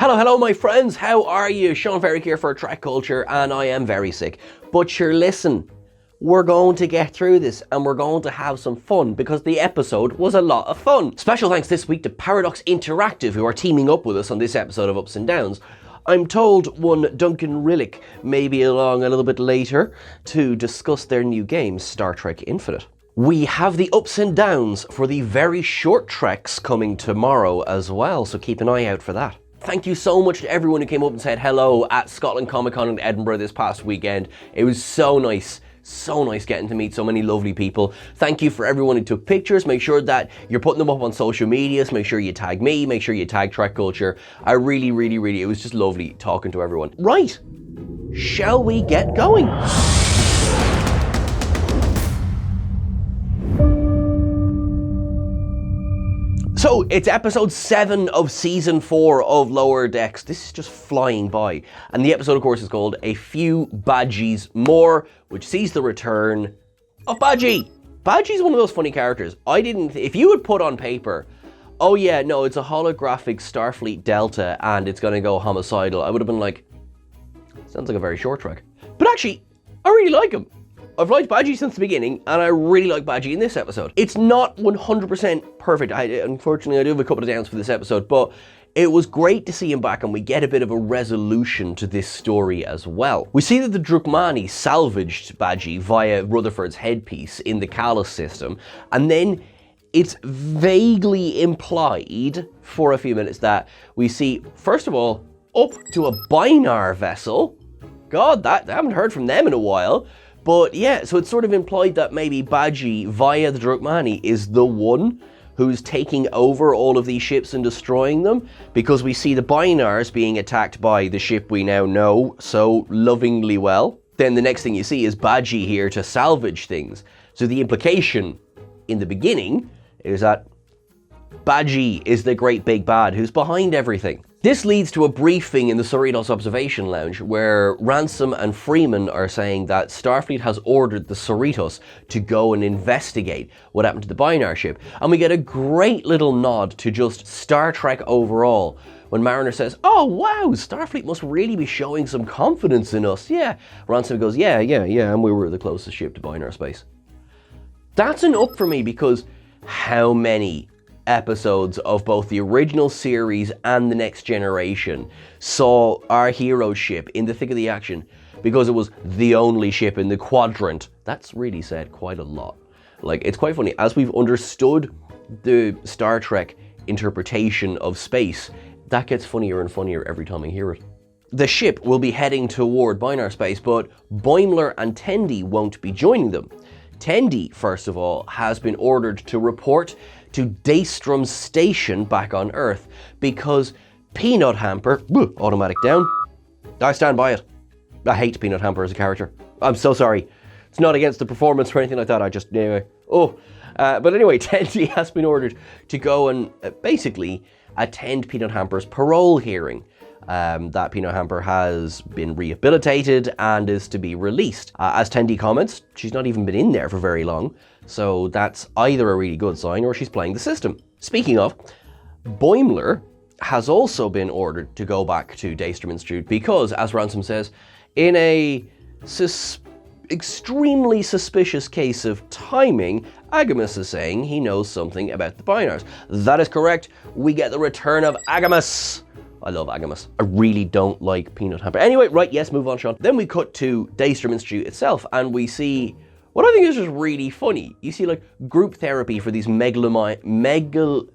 Hello my friends, how are you? Seán Ferrick here for TrekCulture, and I am very sick. But sure, listen, we're going to get through this and we're going to have some fun because the episode was a lot of fun. Special thanks this week to Paradox Interactive, who are teaming up with us on this episode of Ups and Downs. I'm told one Duncan Rillick may be along a little bit later to discuss their new game, Star Trek Infinite. We have the ups and downs for the very short treks coming tomorrow as well, so keep an eye out for that. Thank you so much to everyone who came up and said hello at Scotland Comic Con in Edinburgh this past weekend. It was so nice getting to meet so many lovely people. Thank you for everyone who took pictures. Make sure that you're putting them up on social medias. Make sure you tag me, make sure you tag TrekCulture. I really, it was just lovely talking to everyone. Right, shall we get going? So, it's episode 7 of season 4 of Lower Decks. This is just flying by. And the episode, of course, is called A Few Badgeys More, which sees the return of Badgey. Badgey's one of those funny characters. If you had put on paper, oh yeah, no, it's a holographic Starfleet Delta and it's gonna go homicidal, I would have been like, sounds like a very short trek. But actually, I really like him. I've liked Badgey since the beginning, and I really like Badgey in this episode. It's not 100% perfect. Unfortunately, I do have a couple of downs for this episode, but it was great to see him back, and we get a bit of a resolution to this story as well. We see that the Drukmani salvaged Badgey via Rutherford's headpiece in the Callus system, and then it's vaguely implied for a few minutes that we see, first of all, up to a Boimler vessel. God, I haven't heard from them in a while. But yeah, so it's sort of implied that maybe Badgey, via the Drukmani, is the one who's taking over all of these ships and destroying them, because we see the Boimlers being attacked by the ship we now know so lovingly well. Then the next thing you see is Badgey here to salvage things. So the implication in the beginning is that Badgey is the great big bad who's behind everything. This leads to a briefing in the Cerritos Observation Lounge where Ransom and Freeman are saying that Starfleet has ordered the Cerritos to go and investigate what happened to the Boimler ship. And we get a great little nod to just Star Trek overall when Mariner says, oh wow, Starfleet must really be showing some confidence in us. Yeah. Ransom goes, yeah, and we were the closest ship to Boimler space. That's an up for me because how many episodes of both the original series and the Next Generation saw our hero ship in the thick of the action because it was the only ship in the quadrant. That's really said quite a lot. Like, it's quite funny. As we've understood the Star Trek interpretation of space, that gets funnier and funnier every time I hear it. The ship will be heading toward Boimler space, but Boimler and Tendi won't be joining them. Tendi, first of all, has been ordered to report to Daystrom Station back on Earth because Peanut Hamper, automatic down, I stand by it. I hate Peanut Hamper as a character. I'm so sorry. It's not against the performance or anything like that, but anyway, Tendi has been ordered to go and basically attend Peanut Hamper's parole hearing. That Peanut Hamper has been rehabilitated and is to be released. As Tendi comments, she's not even been in there for very long, so that's either a really good sign or she's playing the system. Speaking of, Boimler has also been ordered to go back to Daystrom Institute because, as Ransom says, in a extremely suspicious case of timing, Agamus is saying he knows something about the Boimlers. That is correct. We get the return of Agamus. I love Agamus. I really don't like Peanut Hamper. Anyway, right, yes, move on, Seán. Then we cut to Daystrom Institute itself, and we see what I think is just really funny. You see, like, group therapy for these megalomaniacal,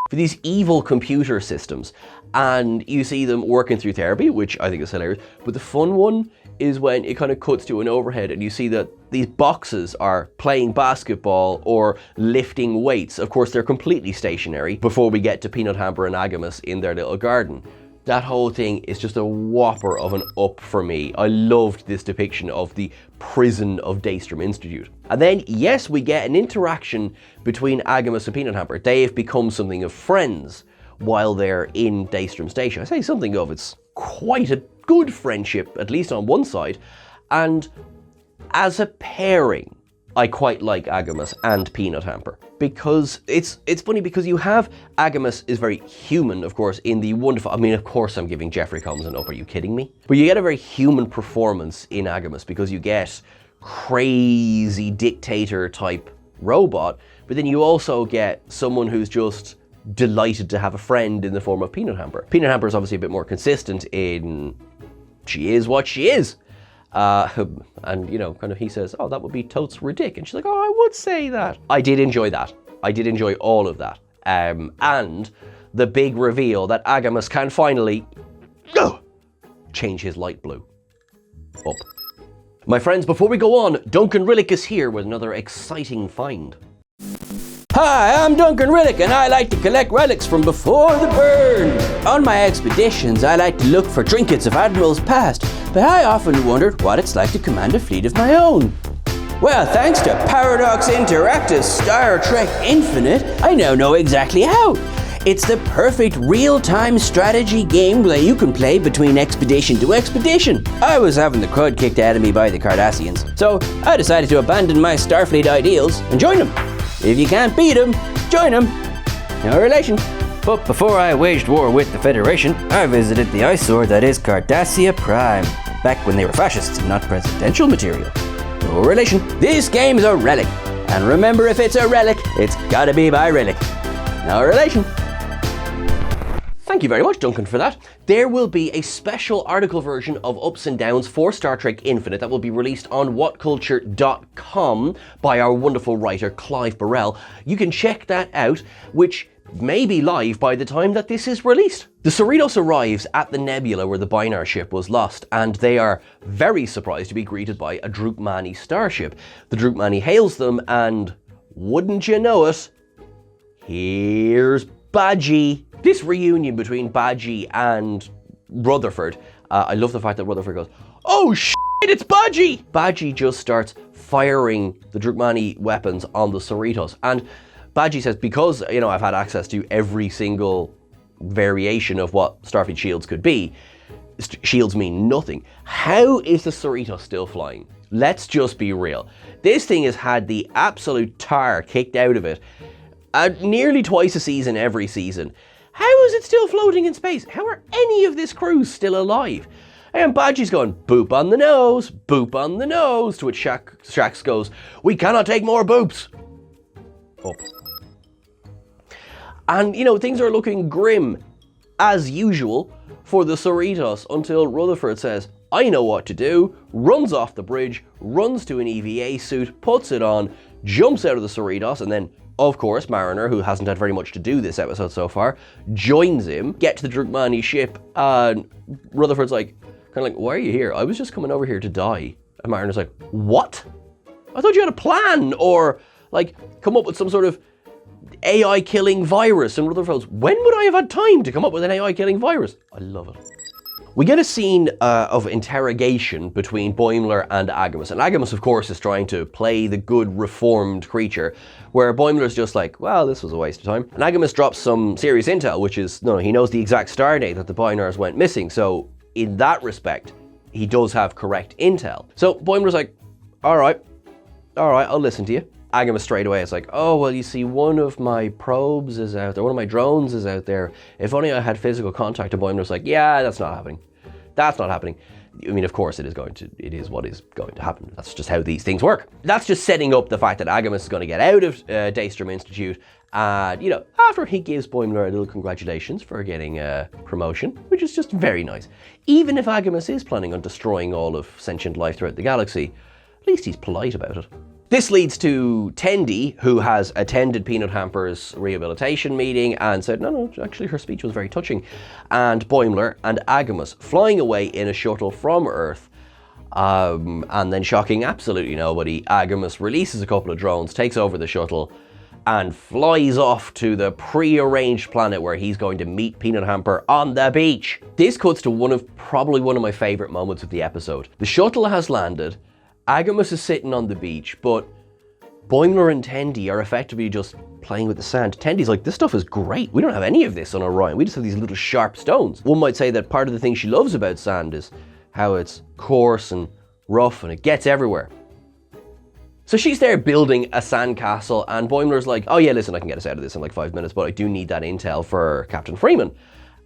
for these evil computer systems. And you see them working through therapy, which I think is hilarious. But the fun one is when it kind of cuts to an overhead and you see that these boxes are playing basketball or lifting weights. Of course, they're completely stationary before we get to Peanut Hamper and Agamus in their little garden. That whole thing is just a whopper of an up for me. I loved this depiction of the prison of Daystrom Institute. And then, yes, we get an interaction between Agamus and Peanut Hamper. They have become something of friends while they're in Daystrom Station. I say something of, it's quite a good friendship, at least on one side. And as a pairing, I quite like Agamus and Peanut Hamper. Because it's funny because you have Agamus is very human, of course, in the wonderful, I mean, of course I'm giving Jeffrey Combs an up, are you kidding me? But you get a very human performance in Agamus because you get crazy dictator type robot, but then you also get someone who's just delighted to have a friend in the form of Peanut Hamper. Peanut Hamper is obviously a bit more consistent in she is what she is. And you know, kind of he says, oh, that would be totes ridic. And she's like, oh, I would say that. I did enjoy that. I did enjoy all of that. And the big reveal that Agamus can finally change his light blue up. My friends, before we go on, Duncan Rillick is here with another exciting find. Hi, I'm Duncan Rillick and I like to collect relics from before the burn. On my expeditions, I like to look for trinkets of admirals past, but I often wondered what it's like to command a fleet of my own. Well, thanks to Paradox Interactive's Star Trek Infinite, I now know exactly how. It's the perfect real-time strategy game that you can play between expedition to expedition. I was having the crud kicked out of me by the Cardassians, so I decided to abandon my Starfleet ideals and join them. If you can't beat them, join them. No relation. But before I waged war with the Federation, I visited the eyesore that is Cardassia Prime, back when they were fascists and not presidential material. No relation. This game's a relic. And remember, if it's a relic, it's gotta be by relic. No relation. Thank you very much, Duncan, for that. There will be a special article version of Ups and Downs for Star Trek Infinite that will be released on whatculture.com by our wonderful writer, Clive Burrell. You can check that out, which may be live by the time that this is released. The Cerritos arrives at the nebula where the Boimler ship was lost, and they are very surprised to be greeted by a Drukmani starship. The Drukmani hails them, and wouldn't you know it, here's Badgey. This reunion between Badgey and Rutherford, I love the fact that Rutherford goes, oh shit, it's Badgey! Badgey just starts firing the Drukmani weapons on the Cerritos. And Badgey says, because, you know, I've had access to every single variation of what Starfleet shields could be, shields mean nothing. How is the Cerritos still flying? Let's just be real. This thing has had the absolute tar kicked out of it nearly twice a season, every season. How is it still floating in space? How are any of this crew still alive? And Badgey's going, boop on the nose, to which Shax goes, we cannot take more boops. Up. And, you know, things are looking grim, as usual, for the Cerritos until Rutherford says, I know what to do, runs off the bridge, runs to an EVA suit, puts it on, jumps out of the Cerritos, and then, of course, Mariner, who hasn't had very much to do this episode so far, joins him, get to the Drukmani ship, and Rutherford's like, kind of like, why are you here? I was just coming over here to die. And Mariner's like, what? I thought you had a plan, or like, come up with some sort of AI killing virus. And Rutherford goes, when would I have had time to come up with an AI killing virus? I love it. We get a scene of interrogation between Boimler and Agamus. And Agamus, of course, is trying to play the good reformed creature, where Boimler's just like, well, this was a waste of time. And Agamus drops some serious intel, which is, no, he knows the exact star date that the Boimlers went missing. So in that respect, he does have correct intel. So Boimler's like, all right, I'll listen to you. Agamus straight away is like, oh, well, you see, one of my probes is out there, one of my drones is out there. If only I had physical contact. And Boimler's like, yeah, that's not happening. That's not happening. I mean, of course it is what is going to happen. That's just how these things work. That's just setting up the fact that Agamus is going to get out of Daystrom Institute. And, you know, after he gives Boimler a little congratulations for getting a promotion, which is just very nice. Even if Agamus is planning on destroying all of sentient life throughout the galaxy, at least he's polite about it. This leads to Tendi, who has attended Peanut Hamper's rehabilitation meeting and said, no, actually her speech was very touching. And Boimler and Agamus flying away in a shuttle from Earth, and then shocking absolutely nobody, Agamus releases a couple of drones, takes over the shuttle, and flies off to the pre-arranged planet where he's going to meet Peanut Hamper on the beach. This cuts to probably one of my favorite moments of the episode. The shuttle has landed, Agamus is sitting on the beach, but Boimler and Tendi are effectively just playing with the sand. Tendi's like, this stuff is great. We don't have any of this on Orion. We just have these little sharp stones. One might say that part of the thing she loves about sand is how it's coarse and rough and it gets everywhere. So she's there building a sandcastle, and Boimler's like, oh yeah, listen, I can get us out of this in like 5 minutes, but I do need that intel for Captain Freeman.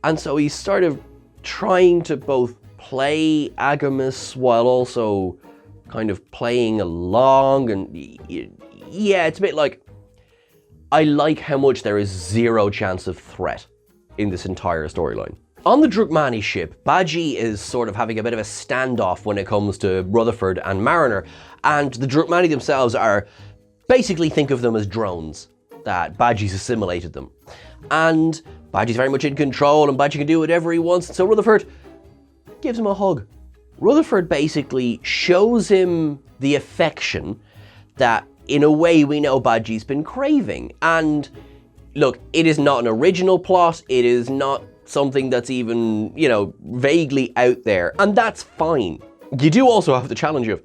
And so he's sort of trying to both play Agamus while also kind of playing along, and yeah, it's a bit like, I like how much there is zero chance of threat in this entire storyline. On the Drukmani ship, Badgey is sort of having a bit of a standoff when it comes to Rutherford and Mariner, and the Drukmani themselves are, basically think of them as drones, that Badgey's assimilated them. And Badgey's very much in control, and Badgey can do whatever he wants, so Rutherford gives him a hug. Rutherford basically shows him the affection that, in a way, we know Badgey's been craving. And look, it is not an original plot, it is not something that's even, you know, vaguely out there, and that's fine. You do also have the challenge of,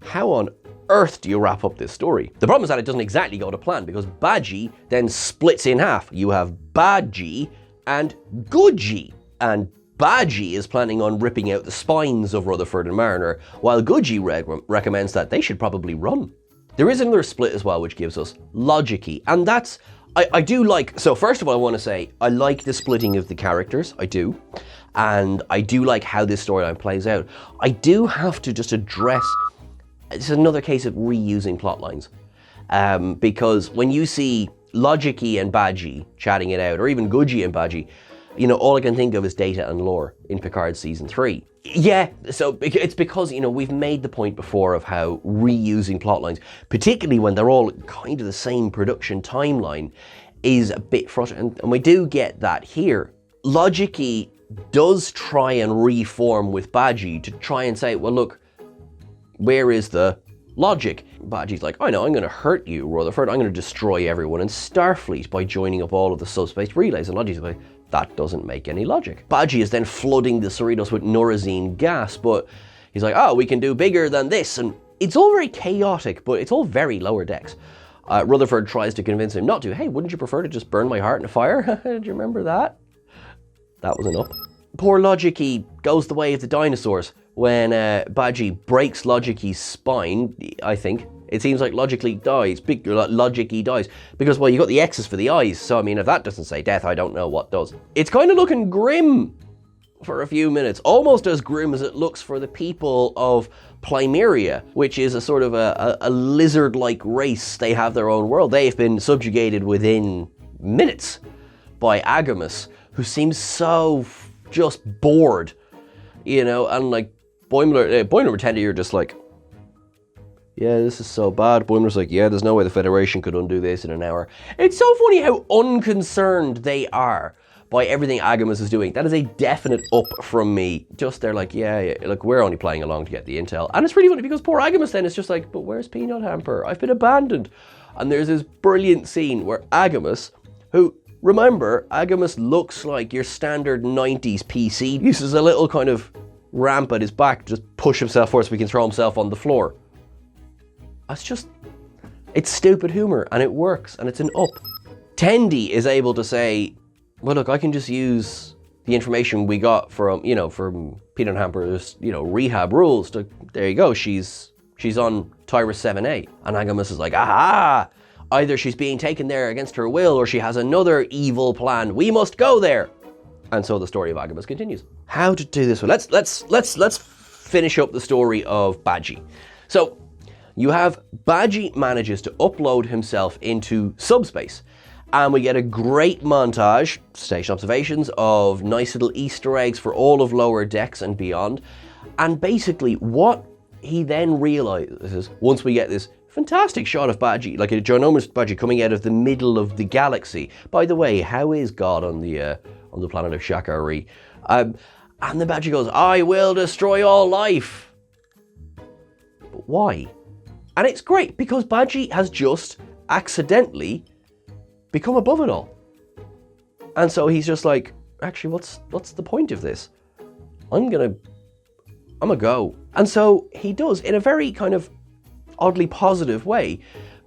how on earth do you wrap up this story? The problem is that it doesn't exactly go to plan, because Badgey then splits in half. You have Badgey and Goodgey, and Badgey is planning on ripping out the spines of Rutherford and Mariner, while Goodgey recommends that they should probably run. There is another split as well, which gives us Logicy, and that's, I do like, so first of all I want to say, I like the splitting of the characters, I do, and I do like how this storyline plays out. I do have to just address, it's another case of reusing plot lines, because when you see Logicy and Badgey chatting it out, or even Goodgey and Badgey, you know, all I can think of is Data and Lore in Picard Season 3. Yeah, so it's because, you know, we've made the point before of how reusing plot lines, particularly when they're all kind of the same production timeline, is a bit frustrating, and we do get that here. Logicy does try and reform with Badgey to try and say, well look, where is the logic? Badgey's like, I know, I'm going to hurt you, Rutherford, I'm going to destroy everyone in Starfleet by joining up all of the subspace relays, and Logic's like, that doesn't make any logic. Badgey is then flooding the Cerritos with Nurazine gas, but he's like, oh, we can do bigger than this, and it's all very chaotic, but it's all very Lower Decks. Rutherford tries to convince him not to. Hey, wouldn't you prefer to just burn my heart in a fire? Do you remember that? That was enough. Poor Logicy goes the way of the dinosaurs when Badgey breaks Logic's spine, I think. It seems like Logicy dies, because, well, you got the X's for the eyes, so I mean, if that doesn't say death, I don't know what does. It's kind of looking grim for a few minutes, almost as grim as it looks for the people of Plymeria, which is a sort of a lizard-like race. They have their own world. They have been subjugated within minutes by Agamus, who seems so just bored, you know, and like Boimler and Teddy are just like, yeah, this is so bad. Boimler's like, yeah, there's no way the Federation could undo this in an hour. It's so funny how unconcerned they are by everything Agamus is doing. That is a definite up from me. Just they're like, yeah, look, we're only playing along to get the intel. And it's really funny because poor Agamus then is just like, but where's Peanut Hamper? I've been abandoned. And there's this brilliant scene where Agamus, who, remember, Agamus looks like your standard 90s PC, uses a little kind of ramp at his back to just push himself forward so he can throw himself on the floor. It's stupid humor, and it works, and it's an up. Tendi is able to say, well, look, I can just use the information we got from, you know, from Peanut Hamper's, you know, rehab rules to, there you go, she's on Tyrus 7A. And Agamus is like, aha! Either she's being taken there against her will, or she has another evil plan. We must go there! And so the story of Agamus continues. How to do this? Well, let's finish up the story of Badgey. So, you have Badgey manages to upload himself into subspace, and we get a great montage, station observations of nice little Easter eggs for all of Lower Decks and beyond. And basically what he then realizes, once we get this fantastic shot of Badgey, like a ginormous Badgey coming out of the middle of the galaxy. By the way, how is God on the planet of Shakari? And the Badgey goes, I will destroy all life. But why? And it's great because Badgey has just accidentally become above it all. And so he's just like, actually, what's the point of this? I'm gonna go. And so he does, in a very kind of oddly positive way.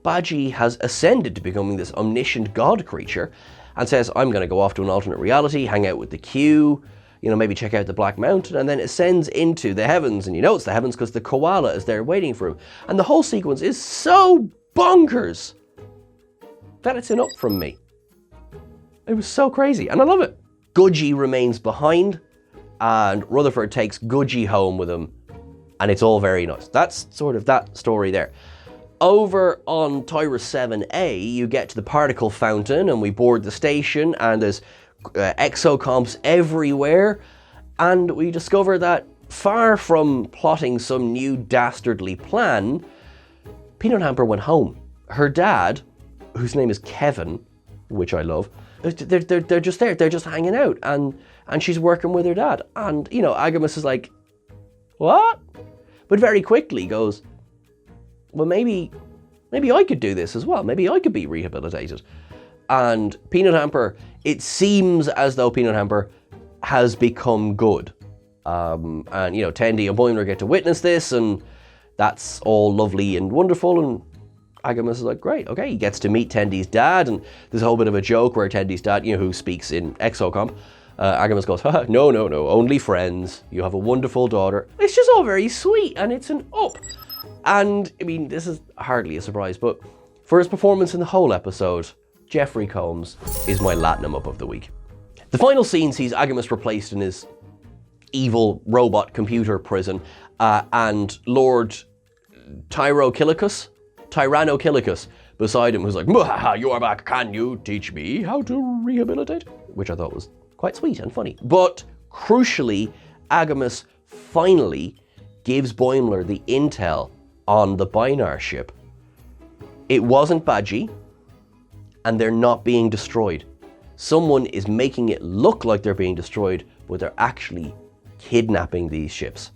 Badgey has ascended to becoming this omniscient god creature and says, I'm gonna go off to an alternate reality, hang out with the Q, you know, maybe check out the Black Mountain, and then ascends into the heavens. And you know it's the heavens because the koala is there waiting for him. And the whole sequence is so bonkers that it's an up from me. It was so crazy, and I love it. Gudgy remains behind, and Rutherford takes Gudgy home with him, and it's all very nice. That's sort of that story there. Over on Tyrus 7A, you get to the particle fountain, and we board the station, and there's exocomps everywhere, and we discover that far from plotting some new dastardly plan, Peanut Hamper went home. Her dad, whose name is Kevin, which I love, they're just there, they're just hanging out, and she's working with her dad. And, you know, Agamus is like, what? But very quickly goes, well, maybe I could do this as well. Maybe I could be rehabilitated. And Peanut Hamper, it seems as though Peanut Hamper has become good. And, you know, Tendi and Boimler get to witness this, and that's all lovely and wonderful, and Agamus is like, great, okay. He gets to meet Tendi's dad, and there's a whole bit of a joke where Tendi's dad, you know, who speaks in exocomp, Agamus goes, haha, no, only friends. You have a wonderful daughter. It's just all very sweet, and it's an up. And, I mean, this is hardly a surprise, but for his performance in the whole episode, Jeffrey Combs is my Latinum up of the week. The final scene sees Agamus replaced in his evil robot computer prison, and Lord Tyrannokilicus beside him, who's like, you are back, can you teach me how to rehabilitate? Which I thought was quite sweet and funny. But crucially, Agamus finally gives Boimler the intel on the Binar ship. It wasn't Badgey, and they're not being destroyed. Someone is making it look like they're being destroyed, but they're actually kidnapping these ships.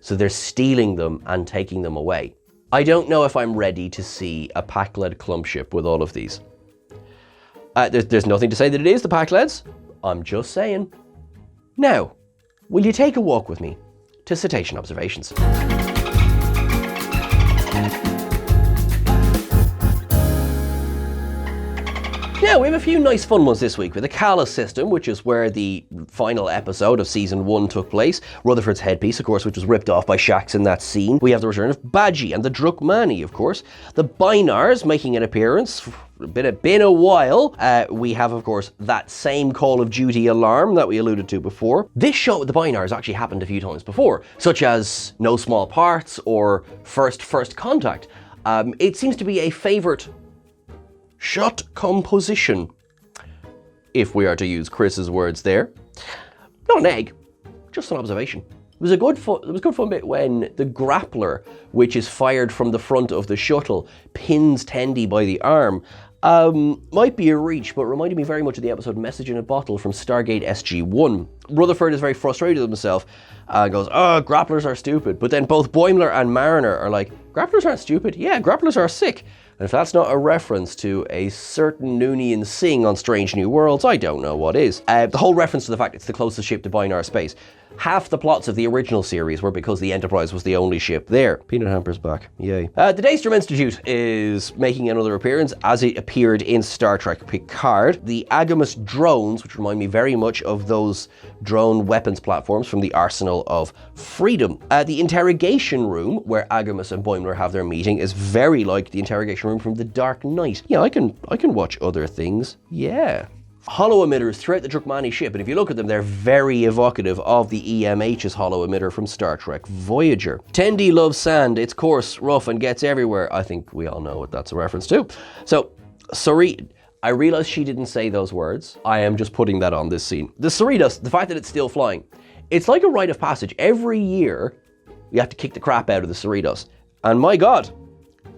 So they're stealing them and taking them away. I don't know if I'm ready to see a Pack-led clump ship with all of these. There's nothing to say that it is the Pack-leds. I'm just saying. Now, will you take a walk with me to Cetacean Observations? Now, we have a few nice fun ones this week with the Callus system, which is where the final episode of season 1 took place. Rutherford's headpiece, of course, which was ripped off by Shax in that scene. We have the return of Badgey and the Drukmani, of course. The Binars making an appearance. Been a while. We have, of course, that same Call of Duty alarm that we alluded to before. This shot with the Binars actually happened a few times before, such as No Small Parts or First Contact. It seems to be a favourite shot composition, if we are to use Chris's words there. Not an egg, just an observation. It was a good fun bit when the grappler, which is fired from the front of the shuttle, pins Tendi by the arm. Might be a reach, but reminded me very much of the episode Message in a Bottle from Stargate SG-1. Rutherford is very frustrated with himself and goes, grapplers are stupid. But then both Boimler and Mariner are like, grapplers aren't stupid. Yeah, grapplers are sick. And if that's not a reference to a certain Noonian Sing on Strange New Worlds, I don't know what is. The whole reference to the fact it's the closest ship to Binar space. Half the plots of the original series were because the Enterprise was the only ship there. Peanut Hamper's back, yay. The Daystrom Institute is making another appearance as it appeared in Star Trek Picard. The Agamus drones, which remind me very much of those drone weapons platforms from the Arsenal of Freedom. The interrogation room, where Agamus and Boimler have their meeting, is very like the interrogation room from The Dark Knight. Yeah, I can watch other things, yeah. Hollow emitters throughout the Drukmani ship, and if you look at them, they're very evocative of the EMH's hollow emitter from Star Trek Voyager. Tendi loves sand, it's coarse, rough, and gets everywhere. I think we all know what that's a reference to. So, sorry, I realize she didn't say those words. I am just putting that on this scene. The Cerritos, the fact that it's still flying, it's like a rite of passage. Every year, we have to kick the crap out of the Cerritos. And my God,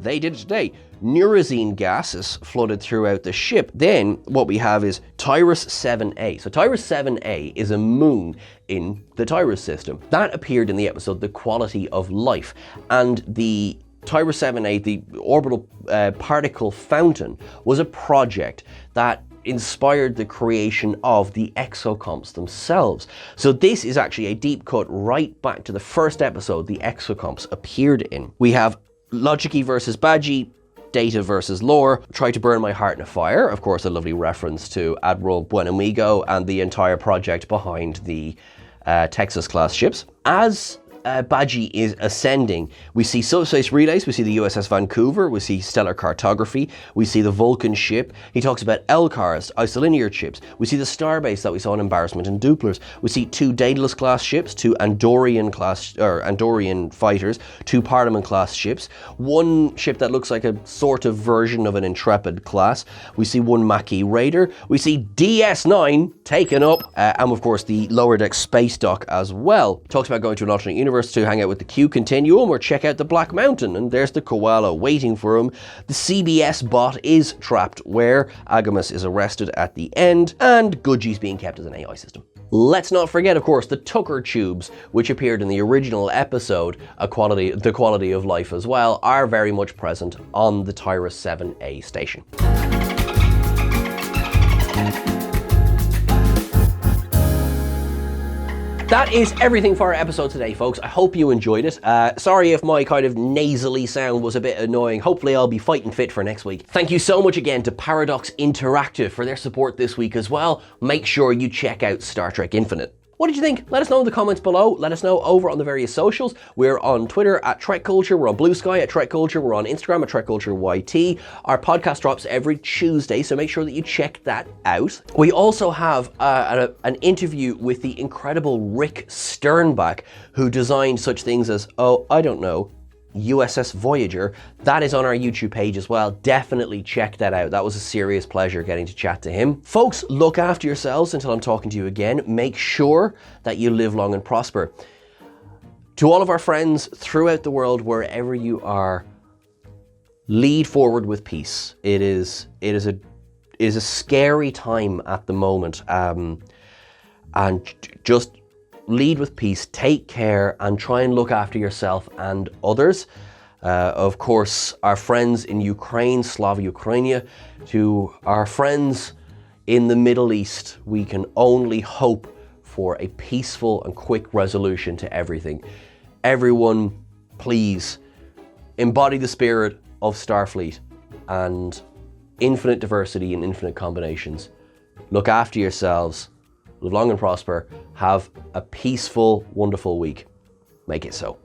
they did it today. Neurazine gas is flooded throughout the ship. Then what we have is Tyrus 7A. So Tyrus 7A is a moon in the Tyrus system. That appeared in the episode The Quality of Life. And the Tyrus 7A, the orbital particle fountain, was a project that inspired the creation of the exocomps themselves. So this is actually a deep cut right back to the first episode the exocomps appeared in. We have Logicky versus Badgey, Data versus Lore, Try to Burn My Heart in a Fire, of course a lovely reference to Admiral Buenamigo and the entire project behind the Texas-class ships. As Badgey is ascending, we see subspace relays, we see the USS Vancouver, we see stellar cartography, we see the Vulcan ship. He talks about LCARs, isolinear ships. We see the starbase that we saw in Embarrassment and Dupplers. We see 2 Daedalus class ships, 2 Andorian fighters, 2 Parliament class ships, 1 ship that looks like a sort of version of an Intrepid class. We see 1 Maquis Raider. We see DS9 taken up, and of course the lower deck space dock as well. Talks about going to an alternate universe to hang out with the Q Continuum or check out the Black Mountain, and there's the koala waiting for him. The CBS bot is trapped where Agamas is arrested at the end, and Gudgie's being kept as an AI system. Let's not forget, of course, the Tucker tubes, which appeared in the original episode, The Quality of Life as well, are very much present on the Tyrus 7A station. That is everything for our episode today, folks. I hope you enjoyed it. Sorry if my kind of nasally sound was a bit annoying. Hopefully I'll be fighting fit for next week. Thank you so much again to Paradox Interactive for their support this week as well. Make sure you check out Star Trek Infinite. What did you think? Let us know in the comments below. Let us know over on the various socials. We're on Twitter at TrekCulture. We're on Blue Sky at TrekCulture. We're on Instagram at TrekCultureYT. Our podcast drops every Tuesday, so make sure that you check that out. We also have an interview with the incredible Rick Sternbach, who designed such things as, USS Voyager. That is on our YouTube page as well. Definitely check that out. That was a serious pleasure getting to chat to him. Folks, look after yourselves until I'm talking to you again. Make sure that you live long and prosper. To all of our friends throughout the world, wherever you are, lead forward with peace. It is a scary time at the moment, and just lead with peace, take care, and try and look after yourself and others. Of course, our friends in Ukraine, Slava Ukrainia, to our friends in the Middle East, we can only hope for a peaceful and quick resolution to everything. Everyone, please, embody the spirit of Starfleet and infinite diversity and infinite combinations. Look after yourselves. Live long and prosper. Have a peaceful, wonderful week. Make it so.